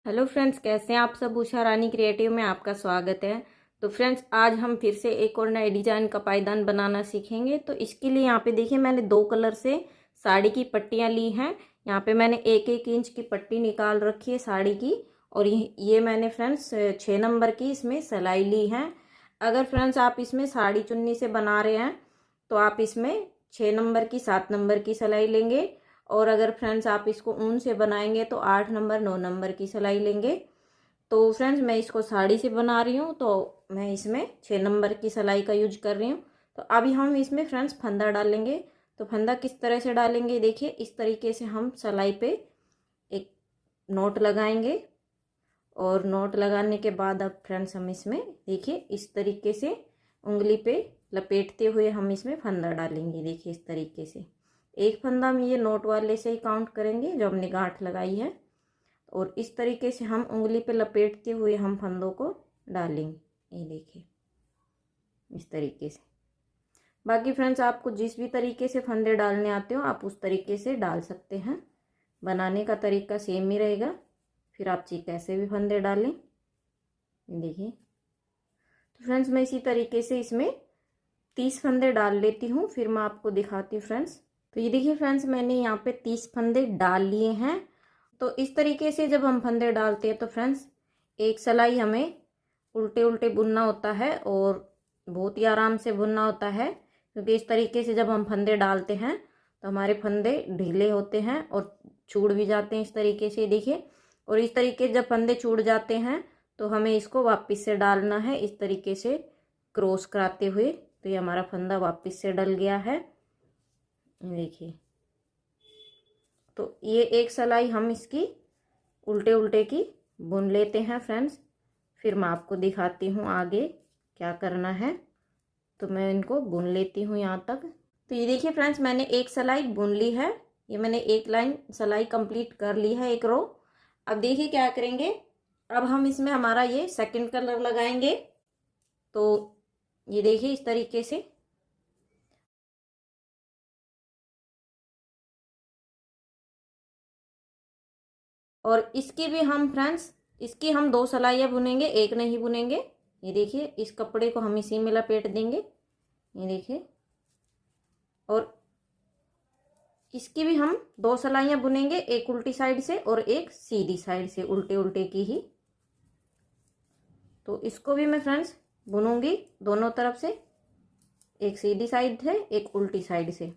Hello friends, कैसे हैं आप सब। उषा रानी क्रिएटिव में आपका स्वागत है। तो फ्रेंड्स, आज हम फिर से एक और नए डिजाइन का पायदान बनाना सीखेंगे। तो इसके लिए यहाँ पे देखिए, मैंने दो कलर से साड़ी की पट्टियाँ ली हैं। यहाँ पे मैंने 1-1 इंच की पट्टी निकाल रखी है साड़ी की। और ये मैंने फ्रेंड्स 6 नंबर की इसमें सिलाई ली है। अगर फ्रेंड्स आप इसमें साड़ी चुन्नी से बना रहे हैं तो आप इसमें 6 नंबर की 7 नंबर की सिलाई लेंगे। और अगर फ्रेंड्स आप इसको ऊन से बनाएंगे तो 8 नंबर 9 नंबर की सिलाई लेंगे। तो फ्रेंड्स मैं इसको साड़ी से बना रही हूँ तो मैं इसमें 6 नंबर की सिलाई का यूज कर रही हूँ। तो अभी हम इसमें फ्रेंड्स फंदा डालेंगे। तो फंदा किस तरह से डालेंगे, देखिए इस तरीके से हम सिलाई पे एक नोट लगाएंगे। और नोट लगाने के बाद अब फ्रेंड्स हम इसमें देखिए इस तरीके से उंगली पे लपेटते हुए हम इसमें फंदा डालेंगे। देखिए इस तरीके से एक फंदा हम ये नोट वाले से ही काउंट करेंगे जो हमने गांठ लगाई है। और इस तरीके से हम उंगली पे लपेटते हुए हम फंदों को डालेंगे। ये देखिए इस तरीके से। बाकी फ्रेंड्स आपको जिस भी तरीके से फंदे डालने आते हो आप उस तरीके से डाल सकते हैं। बनाने का तरीका सेम ही रहेगा, फिर आप चाहे कैसे भी फंदे डालें। देखिए तो फ्रेंड्स मैं इसी तरीके से इसमें 30 फंदे डाल लेती हूँ, फिर मैं आपको दिखाती हूँ फ्रेंड्स। तो ये देखिए फ्रेंड्स, मैंने यहाँ पे 30 फंदे डाल लिए हैं। तो इस तरीके से जब हम फंदे डालते हैं तो फ्रेंड्स एक सिलाई हमें उल्टे उल्टे बुनना होता है और बहुत ही आराम से बुनना होता है। क्योंकि इस तरीके से जब हम फंदे डालते हैं तो हमारे फंदे ढीले होते हैं और छूट भी जाते हैं इस तरीके से। देखिए और इस तरीके से जब फंदे छूट जाते हैं तो हमें इसको वापस से डालना है इस तरीके से क्रॉस कराते हुए। तो ये हमारा फंदा वापस से डल गया है। देखिए तो ये एक सिलाई हम इसकी उल्टे उल्टे की बुन लेते हैं फ्रेंड्स। फिर मैं आपको दिखाती हूँ आगे क्या करना है। तो मैं इनको बुन लेती हूँ यहाँ तक। तो ये देखिए फ्रेंड्स, मैंने एक सिलाई बुन ली है। ये मैंने एक लाइन सिलाई कंप्लीट कर ली है, एक रो। अब देखिए क्या करेंगे, अब हम इसमें हमारा ये सेकंड कलर लगाएंगे। तो ये देखिए इस तरीके से। और इसकी भी हम फ्रेंड्स इसकी हम 2 सिलाइयाँ बुनेंगे, एक नहीं बुनेंगे। ये देखिए इस कपड़े को हम इसी में लपेट देंगे। ये देखिए और इसकी भी हम 2 सिलाइयाँ बुनेंगे, एक उल्टी साइड से और एक सीधी साइड से, उल्टे उल्टे की ही। तो इसको भी मैं फ्रेंड्स बुनूंगी दोनों तरफ से, एक सीधी साइड से एक उल्टी साइड से।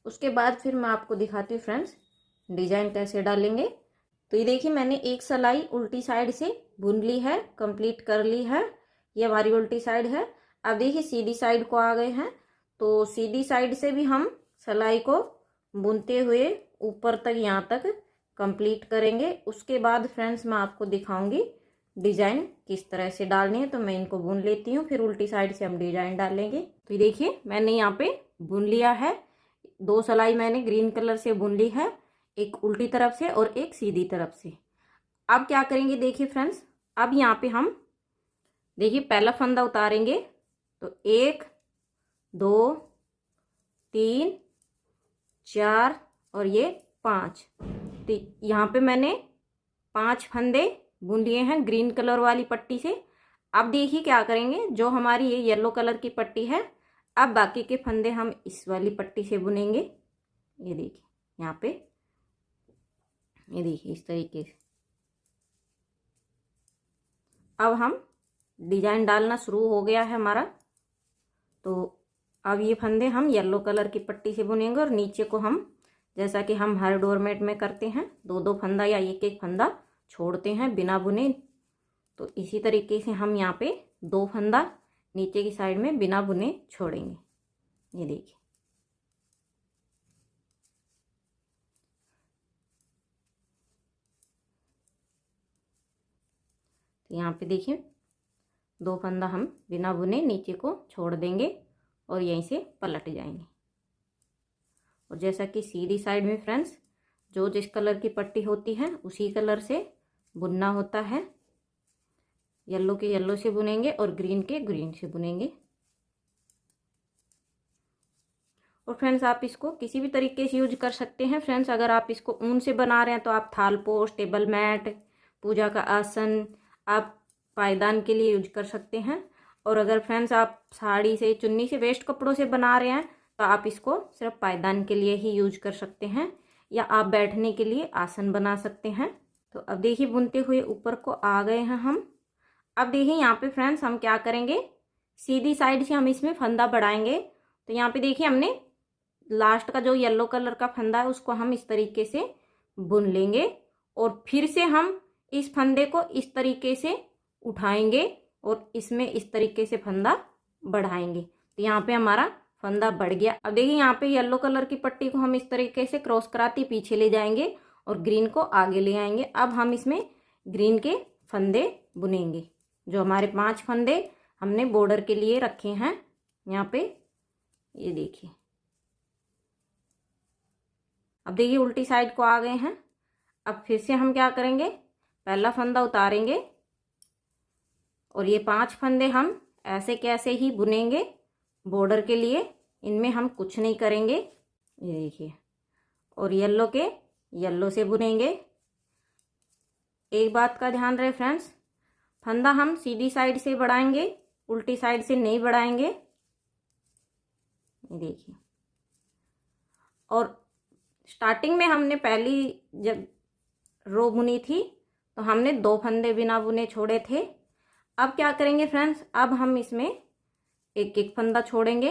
उसके बाद फिर मैं आपको दिखाती हूँ फ्रेंड्स डिजाइन कैसे डालेंगे। तो ये देखिए मैंने एक सिलाई उल्टी साइड से बुन ली है, कंप्लीट कर ली है। ये हमारी उल्टी साइड है। अब देखिए सीधी साइड को आ गए हैं। तो सीधी साइड से भी हम सिलाई को बुनते हुए ऊपर तक यहाँ तक कंप्लीट करेंगे। उसके बाद फ्रेंड्स मैं आपको दिखाऊंगी डिजाइन किस तरह से डालनी है। तो मैं इनको बुन लेती हूँ, फिर उल्टी साइड से हम डिजाइन डालेंगे। तो ये देखिए मैंने यहाँ पे बुन लिया है। 2 सिलाई मैंने ग्रीन कलर से बुन ली है, एक उल्टी तरफ से और एक सीधी तरफ से। अब क्या करेंगे देखिए फ्रेंड्स, अब यहाँ पे हम देखिए पहला फंदा उतारेंगे। तो 1 2 3 4 और ये 5। तो यहाँ पे मैंने 5 फंदे बुन लिए हैं ग्रीन कलर वाली पट्टी से। अब देखिए क्या करेंगे, जो हमारी ये येलो कलर की पट्टी है, अब बाकी के फंदे हम इस वाली पट्टी से बुनेंगे। ये देखिए यहाँ पे, ये देखिए इस तरीके से। अब हम डिजाइन डालना शुरू हो गया है हमारा। तो अब ये फंदे हम येलो कलर की पट्टी से बुनेंगे और नीचे को हम जैसा कि हम हर डोरमेट में करते हैं 2-2 फंदा या एक फंदा छोड़ते हैं बिना बुने। तो इसी तरीके से हम यहाँ पे 2 फंदा नीचे की साइड में बिना बुने छोड़ेंगे। ये देखिए तो यहाँ पे देखिए 2 फंदा हम बिना बुने नीचे को छोड़ देंगे और यहीं से पलट जाएंगे। और जैसा कि सीधी साइड में फ्रेंड्स जो जिस कलर की पट्टी होती है उसी कलर से बुनना होता है। येलो के येलो से बुनेंगे और ग्रीन के ग्रीन से बुनेंगे। और फ्रेंड्स आप इसको किसी भी तरीके से यूज कर सकते हैं। फ्रेंड्स अगर आप इसको ऊन से बना रहे हैं तो आप थाल पोस्ट, टेबल मैट पूजा का आसन आप पायदान के लिए यूज कर सकते हैं। और अगर फ्रेंड्स आप साड़ी से, चुन्नी से, वेस्ट कपड़ों से बना रहे हैं तो आप इसको सिर्फ पायदान के लिए ही यूज कर सकते हैं, या आप बैठने के लिए आसन बना सकते हैं। तो अब देखिए बुनते हुए ऊपर को आ गए हैं हम। अब देखिए यहाँ पे फ्रेंड्स हम क्या करेंगे, सीधी साइड से हम इसमें फंदा बढ़ाएंगे। तो यहाँ पे देखिए हमने लास्ट का जो येलो कलर का फंदा है उसको हम इस तरीके से बुन लेंगे और फिर से हम इस फंदे को इस तरीके से उठाएंगे और इसमें इस तरीके से फंदा बढ़ाएंगे। तो यहाँ पे हमारा फंदा बढ़ गया। अब देखिए यहाँ पे येलो कलर की पट्टी को हम इस तरीके से क्रॉस कराती पीछे ले जाएंगे और ग्रीन को आगे ले आएंगे। अब हम इसमें ग्रीन के फंदे बुनेंगे। जो हमारे 5 फंदे हमने बॉर्डर के लिए रखे हैं यहाँ पे, ये देखिए। अब देखिए उल्टी साइड को आ गए हैं। अब फिर से हम क्या करेंगे, पहला फंदा उतारेंगे और ये 5 फंदे हम ऐसे कैसे ही बुनेंगे बॉर्डर के लिए, इनमें हम कुछ नहीं करेंगे, ये देखिए। और येलो के येलो से बुनेंगे। एक बात का ध्यान रहे फ्रेंड्स, फंदा हम सीधी साइड से बढ़ाएंगे, उल्टी साइड से नहीं बढ़ाएंगे, ये देखिए। और स्टार्टिंग में हमने पहली जब रो बुनी थी तो हमने 2 फंदे बिना बुने छोड़े थे। अब क्या करेंगे फ्रेंड्स, अब हम इसमें एक एक फंदा छोड़ेंगे।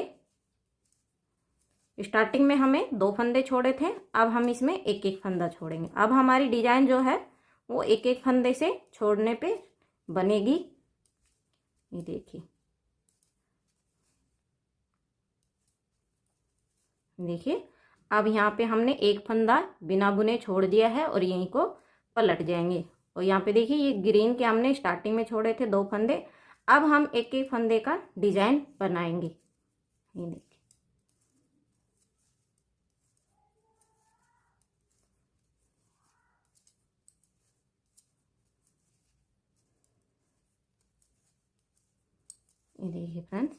स्टार्टिंग में हमें 2 फंदे छोड़े थे, अब हम इसमें एक एक फंदा छोड़ेंगे। अब हमारी डिजाइन जो है वो एक एक फंदे से छोड़ने पे बनेगी, ये देखिए। देखिए अब यहाँ पे हमने एक फंदा बिना बुने छोड़ दिया है और यहीं को पलट जाएंगे। और यहाँ पे देखिए ये ग्रीन के हमने स्टार्टिंग में छोड़े थे 2 फंदे, अब हम एक एक फंदे का डिजाइन बनाएंगे, ये देखिए। ये देखिए फ्रेंड्स,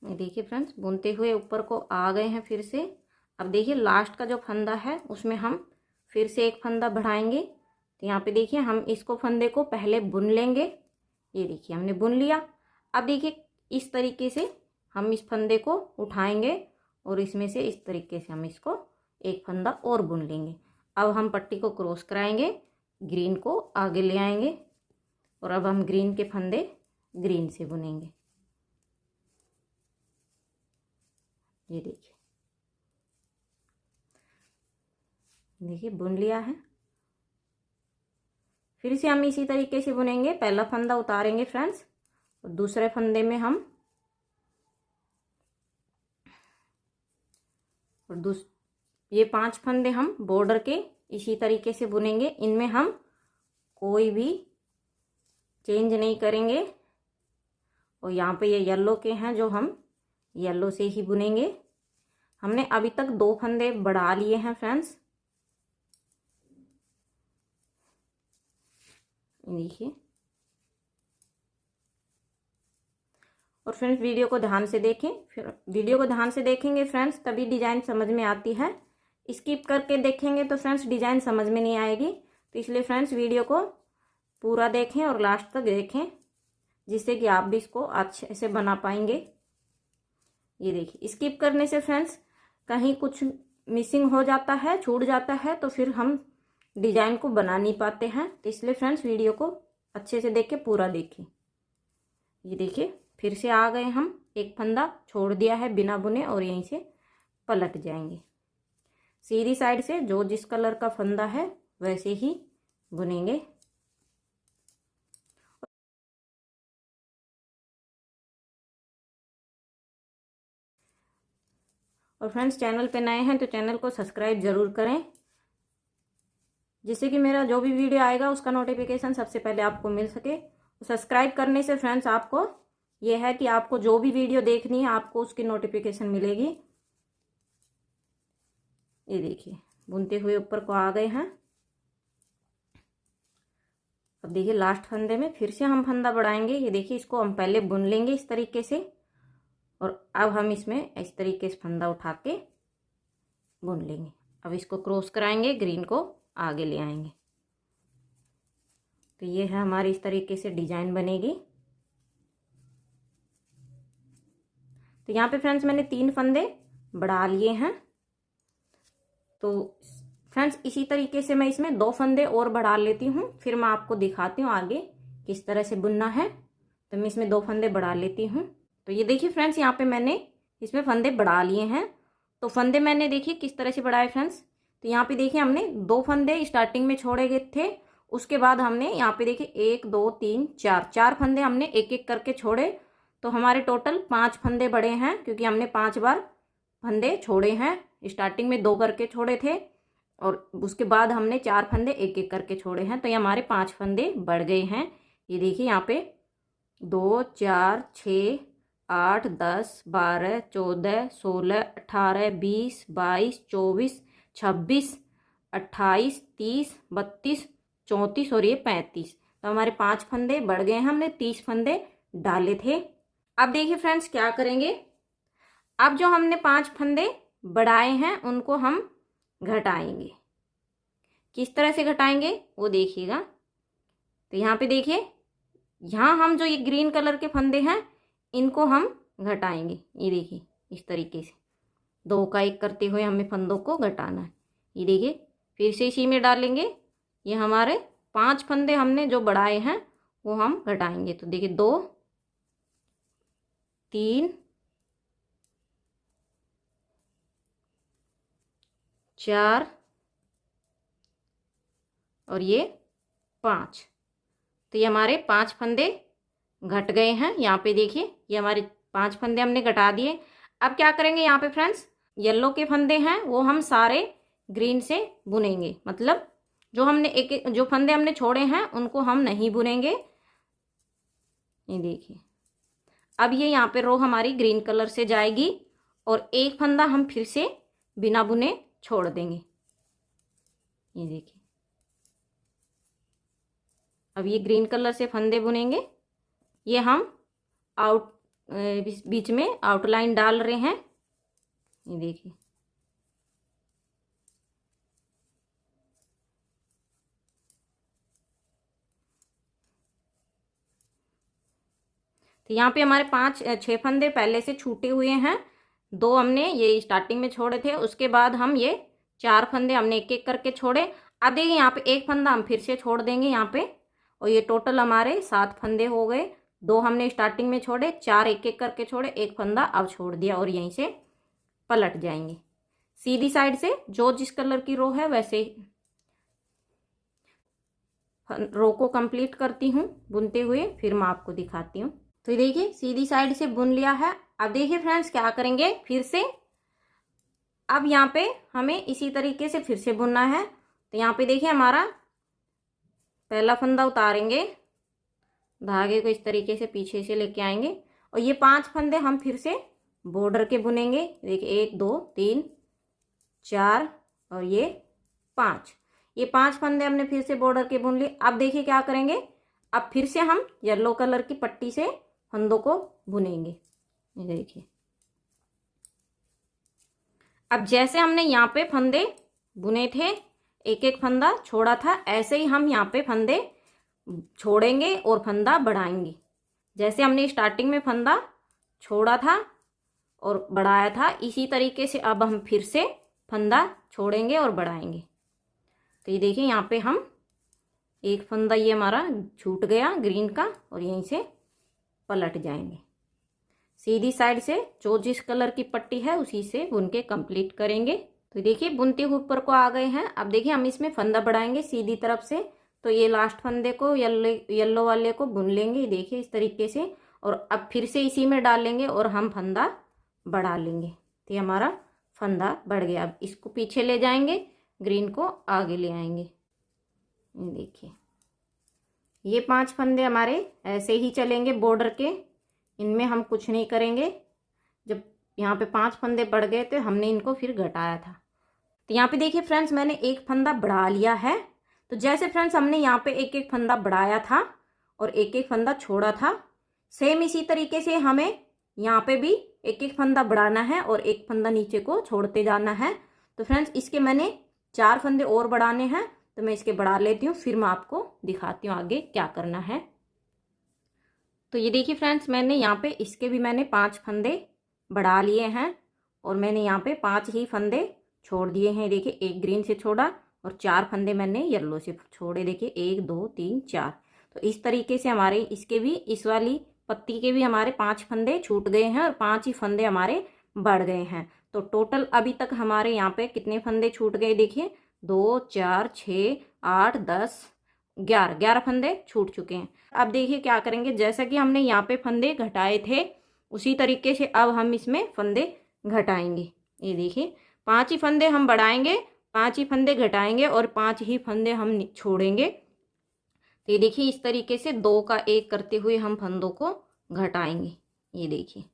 ये देखिए फ्रेंड्स, बुनते हुए ऊपर को आ गए हैं फिर से। अब देखिए लास्ट का जो फंदा है उसमें हम फिर से एक फंदा बढ़ाएंगे। तो यहाँ पे देखिए हम इसको फंदे को पहले बुन लेंगे, ये देखिए हमने बुन लिया। अब देखिए इस तरीके से हम इस फंदे को उठाएंगे और इसमें से इस तरीके से हम इसको एक फंदा और बुन लेंगे। अब हम पट्टी को क्रॉस कराएंगे, ग्रीन को आगे ले आएंगे और अब हम ग्रीन के फंदे ग्रीन से बुनेंगे, ये देखिए। देखिए बुन लिया है। फिर से हम इसी तरीके से बुनेंगे। पहला फंदा उतारेंगे फ्रेंड्स और दूसरे फंदे में हम ये 5 फंदे हम बॉर्डर के इसी तरीके से बुनेंगे। इनमें हम कोई भी चेंज नहीं करेंगे। और यहाँ पे ये येलो के हैं जो हम येलो से ही बुनेंगे। हमने अभी तक 2 फंदे बढ़ा लिए हैं फ्रेंड्स, देखिए। और फ्रेंड्स वीडियो को ध्यान से देखें, फिर वीडियो को ध्यान से देखेंगे फ्रेंड्स तभी डिजाइन समझ में आती है। स्किप करके देखेंगे तो फ्रेंड्स डिजाइन समझ में नहीं आएगी। तो इसलिए फ्रेंड्स वीडियो को पूरा देखें और लास्ट तक देखें, जिससे कि आप भी इसको अच्छे से बना पाएंगे। ये देखिए, स्किप करने से फ्रेंड्स कहीं कुछ मिसिंग हो जाता है, छूट जाता है, तो फिर हम डिजाइन को बना नहीं पाते हैं। तो इसलिए फ्रेंड्स वीडियो को अच्छे से देख के पूरा देखें। ये देखिए फिर से आ गए हम, एक फंदा छोड़ दिया है बिना बुने और यहीं से पलट जाएंगे। सीधी साइड से जो जिस कलर का फंदा है वैसे ही बुनेंगे। और फ्रेंड्स चैनल पे नए हैं तो चैनल को सब्सक्राइब जरूर करें, जिससे कि मेरा जो भी वीडियो आएगा उसका नोटिफिकेशन सबसे पहले आपको मिल सके। सब्सक्राइब करने से फ्रेंड्स आपको ये है कि आपको जो भी वीडियो देखनी है आपको उसकी नोटिफिकेशन मिलेगी। ये देखिए बुनते हुए ऊपर को आ गए हैं। अब देखिए लास्ट फंदे में फिर से हम फंदा बढ़ाएंगे। ये देखिए इसको हम पहले बुन लेंगे इस तरीके से, और अब हम इसमें इस तरीके से फंदा उठा के बुन लेंगे। अब इसको क्रॉस कराएंगे, ग्रीन को आगे ले आएंगे। तो ये है हमारी इस तरीके से डिजाइन बनेगी। तो यहाँ पे फ्रेंड्स मैंने 3 फंदे बढ़ा लिए हैं। तो फ्रेंड्स इसी तरीके से मैं इसमें 2 फंदे और बढ़ा लेती हूँ, फिर मैं आपको दिखाती हूँ आगे किस तरह से बुनना है। तो मैं इसमें 2 फंदे बढ़ा लेती हूँ। तो ये देखिए फ्रेंड्स यहाँ पे मैंने इसमें फंदे बढ़ा लिए हैं। तो फंदे मैंने देखिए किस तरह से बढ़ाए फ्रेंड्स। तो यहाँ पे देखिए हमने 2 फंदे स्टार्टिंग में छोड़े गए थे, उसके बाद हमने यहाँ पे देखिए 1 2 3 4 फंदे हमने एक एक करके छोड़े। तो हमारे टोटल 5 फंदे बढ़े हैं, क्योंकि हमने 5 बार फंदे छोड़े हैं। स्टार्टिंग में 2 करके छोड़े थे और उसके बाद हमने 4 फंदे एक एक करके छोड़े हैं। तो ये हमारे 5 फंदे बढ़ गए हैं। ये देखिए यहाँ पे 2 4 6 8 10 12 14 16 18 20 22 24 26 28 30 32 34 और ये 35। तो हमारे 5 फंदे बढ़ गए हैं, हमने 30 फंदे डाले थे। अब देखिए फ्रेंड्स क्या करेंगे। अब जो हमने 5 फंदे बढ़ाए हैं उनको हम घटाएंगे। किस तरह से घटाएंगे वो देखिएगा। तो यहाँ पे देखिए, यहाँ हम जो ये ग्रीन कलर के फंदे हैं इनको हम घटाएंगे। ये देखिए इस तरीके से 2 का 1 करते हुए हमें फंदों को घटाना है। ये देखिए फिर से इसी में डालेंगे। ये हमारे 5 फंदे हमने जो बढ़ाए हैं वो हम घटाएंगे। तो देखिए 2 3 4 और ये 5। तो ये हमारे 5 फंदे घट गए हैं। यहाँ पे देखिए ये हमारे 5 फंदे हमने घटा दिए। अब क्या करेंगे, यहाँ पे फ्रेंड्स येलो के फंदे हैं वो हम सारे ग्रीन से बुनेंगे। मतलब जो हमने जो फंदे हमने छोड़े हैं उनको हम नहीं बुनेंगे। ये देखिए अब ये यहाँ पे रो हमारी ग्रीन कलर से जाएगी और एक फंदा हम फिर से बिना बुने छोड़ देंगे। ये देखिए अब ये ग्रीन कलर से फंदे बुनेंगे। ये हम बीच में आउटलाइन डाल रहे हैं। ये देखिए तो यहाँ पे हमारे 5-6 फंदे पहले से छूटे हुए हैं। 2 हमने ये स्टार्टिंग में छोड़े थे, उसके बाद हम ये 4 फंदे हमने एक एक करके छोड़े। अब देखिए यहाँ पे 1 फंदा हम फिर से छोड़ देंगे यहाँ पे, और ये टोटल हमारे 7 फंदे हो गए। 2 हमने स्टार्टिंग में छोड़े, 4 एक एक करके छोड़े, 1 फंदा अब छोड़ दिया और यहीं से पलट जाएंगे। सीधी साइड से जो जिस कलर की रो है वैसे रो को कंप्लीट करती हूँ बुनते हुए, फिर मैं आपको दिखाती हूँ। तो देखिए सीधी साइड से बुन लिया है। अब देखिए फ्रेंड्स क्या करेंगे फिर से। अब यहाँ पे हमें इसी तरीके से फिर से बुनना है। तो यहाँ पे देखिए हमारा पहला फंदा उतारेंगे, धागे को इस तरीके से पीछे से लेके आएंगे और ये 5 फंदे हम फिर से बॉर्डर के बुनेंगे। देखिए 1 2 3 4 और ये 5। ये 5 फंदे हमने फिर से बॉर्डर के बुन लिए। अब देखिए क्या करेंगे, अब फिर से हम येलो कलर की पट्टी से फंदों को बुनेंगे। ये देखिए अब जैसे हमने यहाँ पे फंदे बुने थे, एक एक फंदा छोड़ा था, ऐसे ही हम यहाँ पे फंदे छोड़ेंगे और फंदा बढ़ाएंगे। जैसे हमने स्टार्टिंग में फंदा छोड़ा था और बढ़ाया था, इसी तरीके से अब हम फिर से फंदा छोड़ेंगे और बढ़ाएंगे। तो ये देखिए यहाँ पे हम एक फंदा ये हमारा छूट गया ग्रीन का और यहीं से पलट जाएंगे। सीधी साइड से जो जिस कलर की पट्टी है उसी से बुन के कंप्लीट करेंगे। तो देखिए बुनते हुए ऊपर को आ गए हैं। अब देखिए हम इसमें फंदा बढ़ाएंगे सीधी तरफ से। तो ये लास्ट फंदे को येलो वाले को बुन लेंगे, देखिए इस तरीके से, और अब फिर से इसी में डालेंगे और हम फंदा बढ़ा लेंगे। तो ये हमारा फंदा बढ़ गया। अब इसको पीछे ले जाएंगे, ग्रीन को आगे ले आएंगे। देखिए ये 5 फंदे हमारे ऐसे ही चलेंगे बॉर्डर के, इनमें हम कुछ नहीं करेंगे। जब यहाँ पे 5 फंदे बढ़ गए तो हमने इनको फिर घटाया था। तो यहाँ पे देखिए फ्रेंड्स मैंने एक फंदा बढ़ा लिया है। तो जैसे फ्रेंड्स हमने यहाँ पे एक एक फंदा बढ़ाया था और एक एक फंदा छोड़ा था, सेम इसी तरीके से हमें यहाँ पे भी एक एक फंदा बढ़ाना है और एक फंदा नीचे को छोड़ते जाना है। तो फ्रेंड्स इसके मैंने 4 फंदे और बढ़ाने हैं, तो मैं इसके बढ़ा लेती हूँ, फिर मैं आपको दिखाती हूँ आगे क्या करना है। तो ये देखिए फ्रेंड्स, मैंने यहाँ पे इसके भी मैंने 5 फंदे बढ़ा लिए हैं और मैंने यहाँ पे 5 ही फंदे छोड़ दिए हैं। देखिए एक ग्रीन से छोड़ा और 4 फंदे मैंने येलो से छोड़े। देखिए 1 2 3 4। तो इस तरीके से हमारे इसके भी, इस वाली पत्ती के भी हमारे 5 फंदे छूट गए हैं और 5 ही फंदे हमारे बढ़ गए हैं। तो टोटल अभी तक हमारे यहाँ पे कितने फंदे छूट गए, देखिए 2 4 6 8 10 11 फंदे छूट चुके हैं। अब देखिए क्या करेंगे, जैसा कि हमने यहाँ पे फंदे घटाए थे उसी तरीके से अब हम इसमें फंदे घटाएंगे। ये देखिए 5 ही फंदे हम बढ़ाएंगे, 5 ही फंदे घटाएंगे और 5 ही फंदे हम छोड़ेंगे। तो ये देखिए इस तरीके से 2 का 1 करते हुए हम फंदों को घटाएंगे। ये देखिए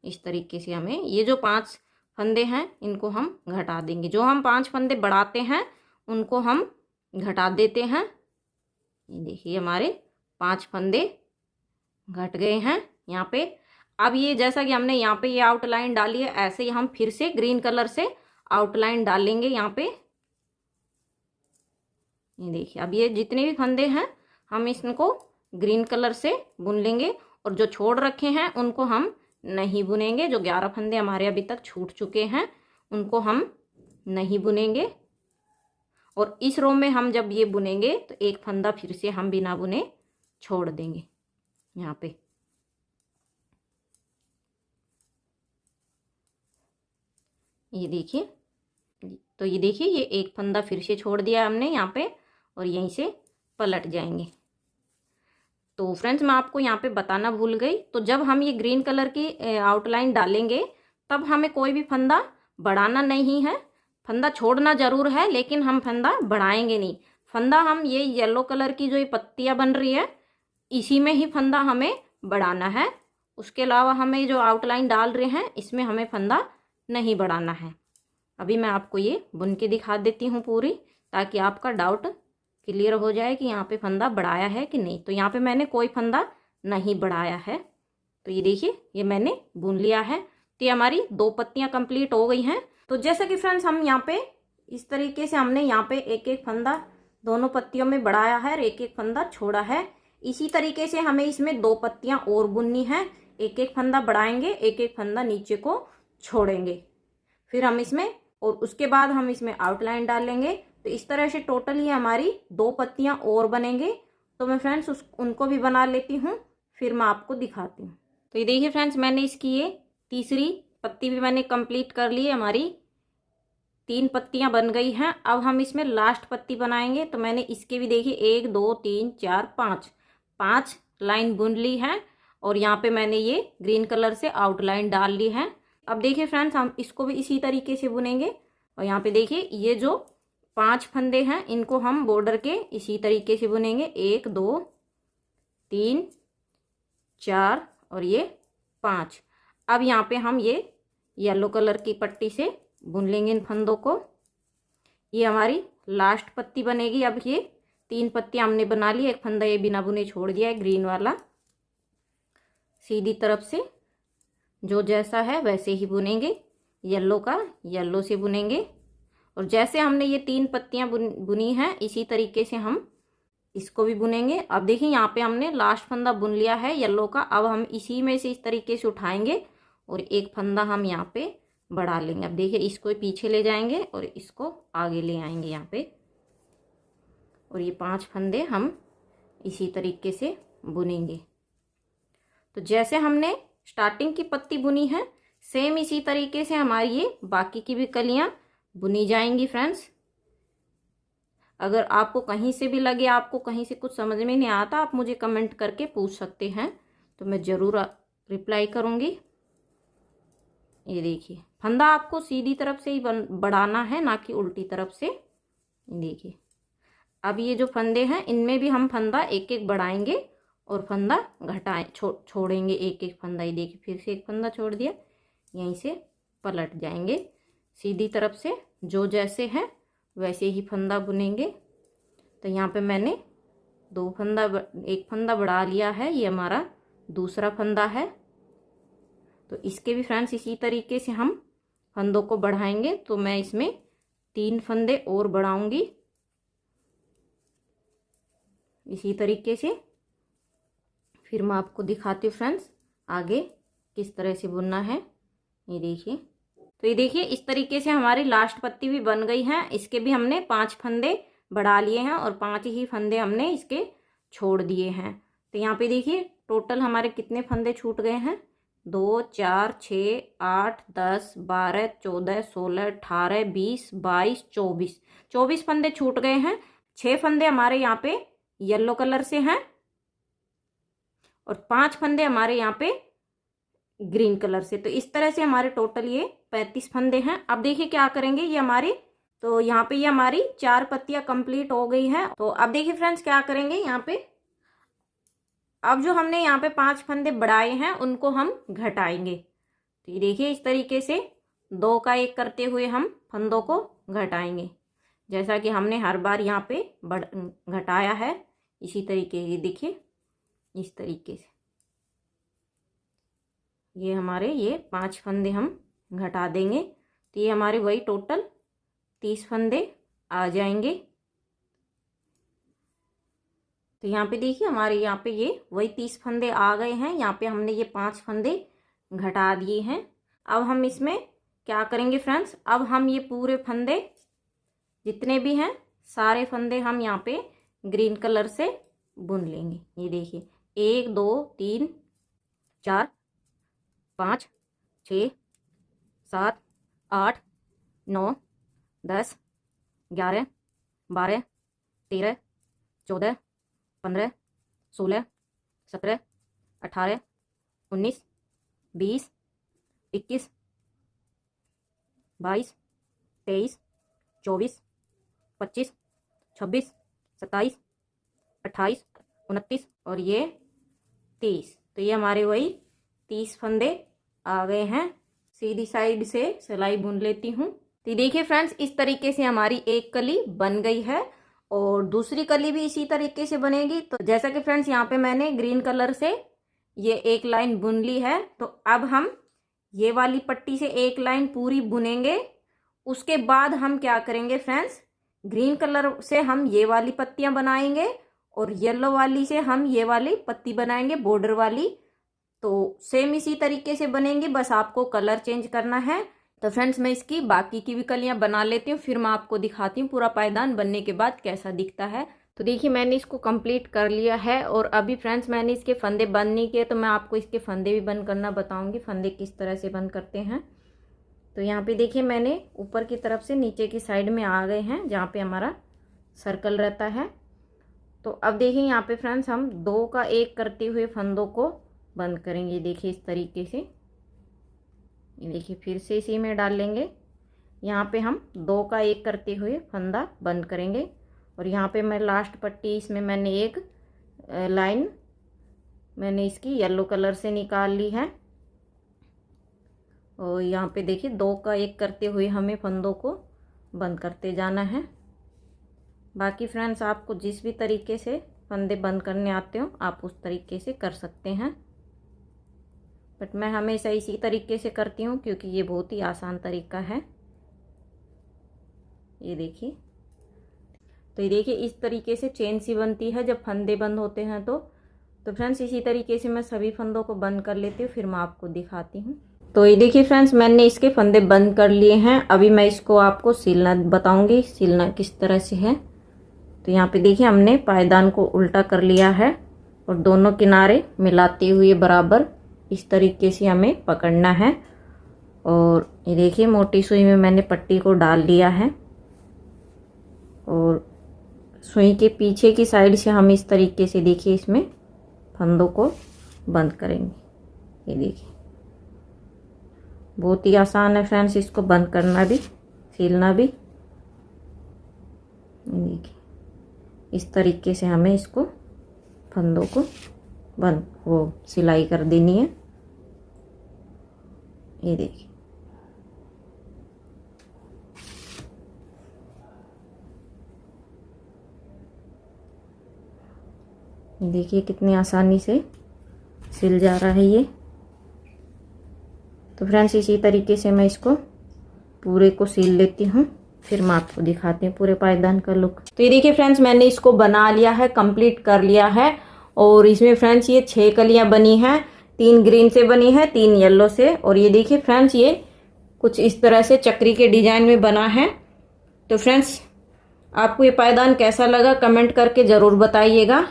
इस तरीके से हमें ये जो 5 फंदे हैं इनको हम घटा देंगे। जो हम 5 फंदे बढ़ाते हैं उनको हम घटा देते हैं। ये देखिए हमारे 5 फंदे घट गए हैं यहाँ पे। अब ये जैसा कि हमने यहाँ पे ये आउटलाइन डाली है, ऐसे ही हम फिर से ग्रीन कलर से आउटलाइन डालेंगे यहाँ पे। ये देखिए अब ये जितने भी फंदे हैं हम इसको ग्रीन कलर से बुन लेंगे और जो छोड़ रखे हैं उनको हम नहीं बुनेंगे। जो 11 फंदे हमारे अभी तक छूट चुके हैं उनको हम नहीं बुनेंगे और इस रो में हम जब ये बुनेंगे तो एक फंदा फिर से हम बिना बुने छोड़ देंगे यहाँ पे। ये देखिए, तो ये देखिए ये एक फंदा फिर से छोड़ दिया हमने यहाँ पे और यहीं से पलट जाएंगे। तो फ्रेंड्स मैं आपको यहाँ पे बताना भूल गई, तो जब हम ये ग्रीन कलर की आउटलाइन डालेंगे तब हमें कोई भी फंदा बढ़ाना नहीं है। फंदा छोड़ना जरूर है लेकिन हम फंदा बढ़ाएंगे नहीं। फंदा हम ये येलो कलर की जो ये पत्तियां बन रही है इसी में ही फंदा हमें बढ़ाना है। उसके अलावा हमें जो आउटलाइन डाल रहे हैं इसमें हमें फंदा नहीं बढ़ाना है। अभी मैं आपको ये बुन के दिखा देती हूँ पूरी, ताकि आपका डाउट क्लियर हो जाए कि यहाँ पे फंदा बढ़ाया है कि नहीं। तो यहाँ पे मैंने कोई फंदा नहीं बढ़ाया है। तो ये देखिए ये मैंने बुन लिया है। तो ये हमारी 2 पत्तियां कंप्लीट हो गई हैं। तो जैसा कि फ्रेंड्स हम यहाँ पे इस तरीके से हमने यहाँ पे एक एक फंदा दोनों पत्तियों में बढ़ाया है और एक एक फंदा छोड़ा है। इसी तरीके से हमें इसमें 2 पत्तियां और बुननी है। एक एक फंदा बढ़ाएंगे, एक एक फंदा नीचे को छोड़ेंगे, फिर हम इसमें और उसके बाद हम इसमें आउटलाइन डालेंगे। तो इस तरह से टोटल ये हमारी 2 पत्तियां और बनेंगे। तो मैं फ्रेंड्स उनको भी बना लेती हूँ, फिर मैं आपको दिखाती हूँ। तो ये देखिए फ्रेंड्स मैंने इसकी ये तीसरी पत्ती भी मैंने कंप्लीट कर ली है। हमारी 3 पत्तियां बन गई हैं। अब हम इसमें लास्ट पत्ती बनाएंगे। तो मैंने इसके भी देखिए 1 2 3 4 5 लाइन बुन ली है और यहाँ पे मैंने ये ग्रीन कलर से आउटलाइन डाल ली है। अब देखिए फ्रेंड्स हम इसको भी इसी तरीके से बुनेंगे और यहाँ पे देखिए ये जो 5 फंदे हैं इनको हम बॉर्डर के इसी तरीके से बुनेंगे। 1 2 3 4 और ये 5। अब यहाँ पे हम ये येलो कलर की पट्टी से बुन लेंगे इन फंदों को। ये हमारी लास्ट पत्ती बनेगी। अब ये 3 पत्तियां हमने बना ली, एक फंदा ये बिना बुने छोड़ दिया है ग्रीन वाला। सीधी तरफ से जो जैसा है वैसे ही बुनेंगे, येलो का येलो से बुनेंगे और जैसे हमने ये 3 पत्तियां बुनी हैं इसी तरीके से हम इसको भी बुनेंगे। अब देखिए यहाँ पे हमने लास्ट फंदा बुन लिया है येलो का। अब हम इसी में से इस तरीके से उठाएंगे और एक फंदा हम यहाँ पे बढ़ा लेंगे। अब देखिए इसको पीछे ले जाएंगे और इसको आगे ले आएंगे यहाँ पे और ये 5 फंदे हम इसी तरीके से बुनेंगे। तो जैसे हमने स्टार्टिंग की पत्ती बुनी है सेम इसी तरीके से हमारी ये बाकी की भी कलियां बुनी जाएंगी। फ्रेंड्स अगर आपको कहीं से भी लगे, आपको कहीं से कुछ समझ में नहीं आता, आप मुझे कमेंट करके पूछ सकते हैं, तो मैं ज़रूर रिप्लाई करूँगी। ये देखिए फंदा आपको सीधी तरफ से ही बढ़ाना है, ना कि उल्टी तरफ से। देखिए अब ये जो फंदे हैं इनमें भी हम फंदा एक एक बढ़ाएंगे और फंदा घटाएं छोड़ेंगे एक एक फंदा। ये देखिए फिर से एक फंदा छोड़ दिया, यहीं से पलट जाएंगे सीधी तरफ से। जो जैसे है वैसे ही फंदा बुनेंगे तो यहाँ पे मैंने एक फंदा बढ़ा लिया है, ये हमारा दूसरा फंदा है। तो इसके भी फ्रेंड्स इसी तरीके से हम फंदों को बढ़ाएंगे। तो मैं इसमें 3 फंदे और बढ़ाऊंगी इसी तरीके से। फिर मैं आपको दिखाती हूँ फ्रेंड्स आगे किस तरह से बुनना है। ये देखिए, तो ये देखिए इस तरीके से हमारी लास्ट पत्ती भी बन गई है। इसके भी हमने 5 फंदे बढ़ा लिए हैं और 5 ही फंदे हमने इसके छोड़ दिए हैं। तो यहाँ पे देखिए टोटल हमारे कितने फंदे छूट गए हैं, 2 4 6 8 10 12 14 16 18 20 22 24 फंदे छूट गए हैं। 6 फंदे हमारे यहाँ पे येलो कलर से हैं और 5 फंदे हमारे यहाँ पे ग्रीन कलर से। तो इस तरह से हमारे टोटल ये 35 फंदे हैं। अब देखिए क्या करेंगे, ये हमारी, तो यहाँ पे ये हमारी 4 पत्तियां कंप्लीट हो गई हैं। तो अब देखिए फ्रेंड्स क्या करेंगे, यहाँ पे अब जो हमने यहाँ पे 5 फंदे बढ़ाए हैं उनको हम घटाएंगे। तो ये देखिए इस तरीके से 2 का 1 करते हुए हम फंदों को घटाएंगे, जैसा कि हमने हर बार यहाँ पे घटाया है। इसी तरीके से देखिए, इस तरीके से ये हमारे ये 5 फंदे हम घटा देंगे। तो ये हमारे वही टोटल 30 फंदे आ जाएंगे। तो यहाँ पे देखिए हमारे यहाँ पे ये वही 30 फंदे आ गए हैं। यहाँ पे हमने ये 5 फंदे घटा दिए हैं। अब हम इसमें क्या करेंगे फ्रेंड्स, अब हम ये पूरे फंदे जितने भी हैं सारे फंदे हम यहाँ पे ग्रीन कलर से बुन लेंगे। ये देखिए 1 2 3 4 5 6 7 8 9 10 11 12 13 14 15 16 17 18 19 20 21 22 23 24 25 26 27 28 29 और ये 30। तो ये हमारे वही 30 फंदे आ गए हैं। सीधी साइड से सिलाई बुन लेती हूँ। तो देखिए फ्रेंड्स इस तरीके से हमारी एक कली बन गई है और दूसरी कली भी इसी तरीके से बनेगी। तो जैसा कि फ्रेंड्स यहाँ पे मैंने ग्रीन कलर से ये एक लाइन बुन ली है, तो अब हम ये वाली पट्टी से एक लाइन पूरी बुनेंगे। उसके बाद हम क्या करेंगे फ्रेंड्स, ग्रीन कलर से हम ये वाली पत्तियां बनाएंगे और येलो वाली से हम ये वाली पत्ती बनाएंगे बॉर्डर वाली। तो सेम इसी तरीके से बनेंगे, बस आपको कलर चेंज करना है। तो फ्रेंड्स मैं इसकी बाकी की भी कलियां बना लेती हूँ, फिर मैं आपको दिखाती हूँ पूरा पायदान बनने के बाद कैसा दिखता है। तो देखिए मैंने इसको कंप्लीट कर लिया है और अभी फ्रेंड्स मैंने इसके फंदे बंद नहीं किए, तो मैं आपको इसके फंदे भी बंद करना बताऊंगी, फंदे किस तरह से बंद करते हैं। तो यहाँ पे देखिए मैंने ऊपर की तरफ से नीचे की साइड में आ गए हैं जहाँ पे हमारा सर्कल रहता है। तो अब देखिए यहाँ पे फ्रेंड्स हम 2 का 1 करते हुए फंदों को बंद करेंगे। देखिए इस तरीके से, ये देखिए फिर से इसी में डाल लेंगे। यहाँ पे हम 2 का 1 करते हुए फंदा बंद करेंगे और यहाँ पे मैं लास्ट पट्टी, इसमें मैंने एक लाइन मैंने इसकी येलो कलर से निकाल ली है और यहाँ पे देखिए 2 का 1 करते हुए हमें फंदों को बंद करते जाना है। बाकी फ्रेंड्स आपको जिस भी तरीके से फंदे बंद करने आते हो आप उस तरीके से कर सकते हैं, बट मैं हमेशा इसी तरीके से करती हूँ क्योंकि ये बहुत ही आसान तरीका है। ये देखिए, तो ये देखिए इस तरीके से चेन सी बनती है जब फंदे बंद होते हैं। तो फ्रेंड्स इसी तरीके से मैं सभी फंदों को बंद कर लेती हूँ, फिर मैं आपको दिखाती हूँ। तो ये देखिए फ्रेंड्स मैंने इसके फंदे बंद कर लिए हैं। अभी मैं इसको आपको सिलना बताऊंगी, सिलना किस तरह से है। तो यहाँ पे देखिए हमने पायदान को उल्टा कर लिया है और दोनों किनारे मिलाते हुए बराबर इस तरीके से हमें पकड़ना है। और ये देखिए मोटी सुई में मैंने पट्टी को डाल लिया है और सुई के पीछे की साइड से हम इस तरीके से देखिए इसमें फंदों को बंद करेंगे। ये देखिए बहुत ही आसान है फ्रेंड्स इसको बंद करना भी, सिलना भी। देखिए इस तरीके से हमें इसको फंदों को सिलाई कर देनी है। ये देखिए देखिए कितनी आसानी से सिल जा रहा है ये। तो फ्रेंड्स इसी तरीके से मैं इसको पूरे को सिल लेती हूँ, फिर मैं आपको दिखाती हूँ पूरे पायदान का लुक। तो ये देखिए फ्रेंड्स मैंने इसको बना लिया है, कंप्लीट कर लिया है। और इसमें फ्रेंड्स ये 6 कलियां बनी हैं, 3 ग्रीन से बनी है, 3 येलो से। और ये देखिए फ्रेंड्स ये कुछ इस तरह से चक्री के डिजाइन में बना है। तो फ्रेंड्स आपको ये पायदान कैसा लगा कमेंट करके ज़रूर बताइएगा।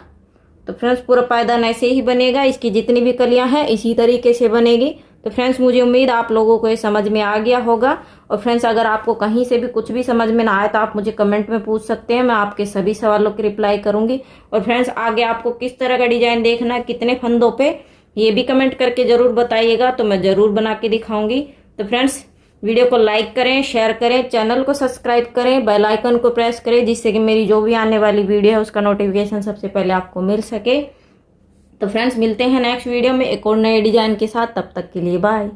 तो फ्रेंड्स पूरा पायदान ऐसे ही बनेगा, इसकी जितनी भी कलियां हैं इसी तरीके से बनेगी। तो फ्रेंड्स मुझे उम्मीद आप लोगों को ये समझ में आ गया होगा। और फ्रेंड्स अगर आपको कहीं से भी कुछ भी समझ में ना आए तो आप मुझे कमेंट में पूछ सकते हैं, मैं आपके सभी सवालों की रिप्लाई करूंगी। और फ्रेंड्स आगे आपको किस तरह का डिजाइन देखना है, कितने फंदों पे, ये भी कमेंट करके जरूर बताइएगा, तो मैं जरूर बना के दिखाऊंगी। तो फ्रेंड्स वीडियो को लाइक करें, शेयर करें, चैनल को सब्सक्राइब करें, बेल आइकन को प्रेस करें, जिससे कि मेरी जो भी आने वाली वीडियो है उसका नोटिफिकेशन सबसे पहले आपको मिल सके। तो फ्रेंड्स मिलते हैं नेक्स्ट वीडियो में एक और नए डिजाइन के साथ, तब तक के लिए बाय।